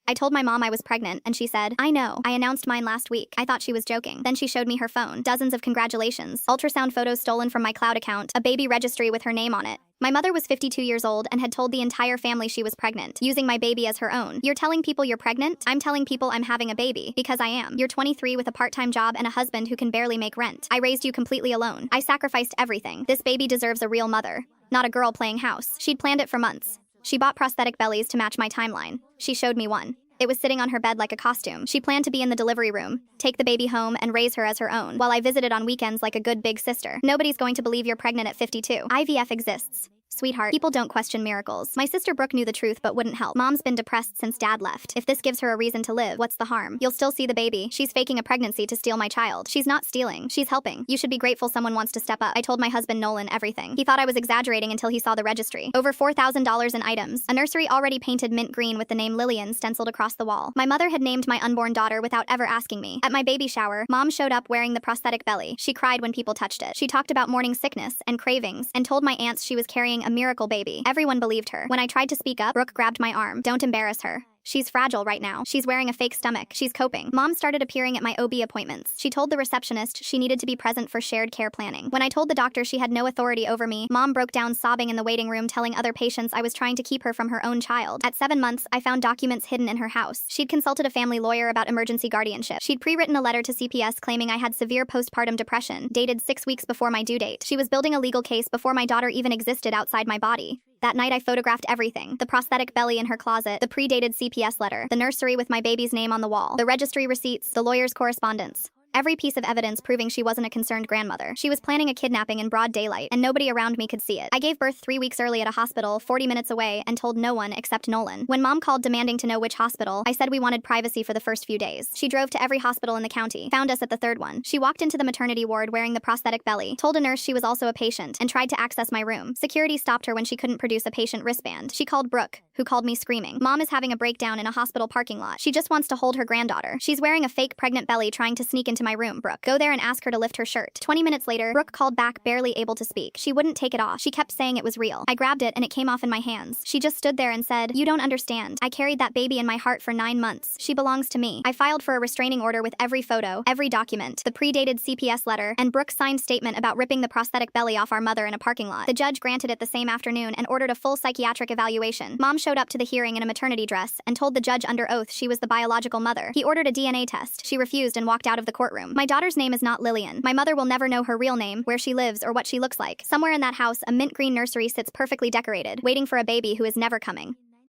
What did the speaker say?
I told my mom I was pregnant, and she said, I know. I announced mine last week. I thought she was joking. Then she showed me her phone. Dozens of congratulations. Ultrasound photos stolen from my cloud account. A baby registry with her name on it. My mother was 52 years old and had told the entire family she was pregnant, using my baby as her own. You're telling people you're pregnant? I'm telling people I'm having a baby, because I am. You're 23 with a part-time job and a husband who can barely make rent. I raised you completely alone. I sacrificed everything. This baby deserves a real mother, not a girl playing house. She'd planned it for months. She bought prosthetic bellies to match my timeline. She showed me one. It was sitting on her bed like a costume. She planned to be in the delivery room, take the baby home, and raise her as her own, while I visited on weekends like a good big sister. Nobody's going to believe you're pregnant at 52. IVF exists. Sweetheart, people don't question miracles. My sister Brooke knew the truth but wouldn't help. Mom's been depressed since dad left. If this gives her a reason to live, what's the harm? You'll still see the baby. She's faking a pregnancy to steal my child. She's not stealing. She's helping. You should be grateful someone wants to step up. I told my husband Nolan everything. He thought I was exaggerating until he saw the registry. Over $4,000 in items. A nursery already painted mint green with the name Lillian stenciled across the wall. My mother had named my unborn daughter without ever asking me. At my baby shower, Mom showed up wearing the prosthetic belly. She cried when people touched it. She talked about morning sickness and cravings and told my aunts she was carrying a miracle baby. Everyone believed her. When I tried to speak up, Brooke grabbed my arm. Don't embarrass her. She's fragile right now. She's wearing a fake stomach. She's coping. Mom started appearing at my OB appointments. She told the receptionist she needed to be present for shared care planning. When I told the doctor she had no authority over me, Mom broke down sobbing in the waiting room telling other patients I was trying to keep her from her own child. At 7 months, I found documents hidden in her house. She'd consulted a family lawyer about emergency guardianship. She'd pre-written a letter to CPS claiming I had severe postpartum depression, dated 6 weeks before my due date. She was building a legal case before my daughter even existed outside my body. That night I photographed everything. The prosthetic belly in her closet, the pre-dated CPS letter, the nursery with my baby's name on the wall, the registry receipts, the lawyer's correspondence. Every piece of evidence proving she wasn't a concerned grandmother. She was planning a kidnapping in broad daylight, and nobody around me could see it. I gave birth 3 weeks early at a hospital 40 minutes away and told no one except Nolan. When Mom called demanding to know which hospital, I said we wanted privacy for the first few days. She drove to every hospital in the county, found us at the third one. She walked into the maternity ward wearing the prosthetic belly, told a nurse she was also a patient, and tried to access my room. Security stopped her when she couldn't produce a patient wristband. She called Brooke, who called me screaming. Mom is having a breakdown in a hospital parking lot. She just wants to hold her granddaughter. She's wearing a fake pregnant belly trying to sneak into my room. Brooke, go there and ask her to lift her shirt. 20 minutes later, Brooke called back barely able to speak. She wouldn't take it off. She kept saying it was real. I grabbed it and it came off in my hands. She just stood there and said, "You don't understand. I carried that baby in my heart for 9 months. She belongs to me." I filed for a restraining order with every photo, every document, the pre-dated CPS letter, and Brooke's signed statement about ripping the prosthetic belly off our mother in a parking lot. The judge granted it the same afternoon and ordered a full psychiatric evaluation. Mom showed up to the hearing in a maternity dress and told the judge under oath she was the biological mother. He ordered a DNA test. She refused and walked out of the courtroom. My daughter's name is not Lillian. My mother will never know her real name, where she lives, or what she looks like. Somewhere in that house, a mint green nursery sits perfectly decorated, waiting for a baby who is never coming.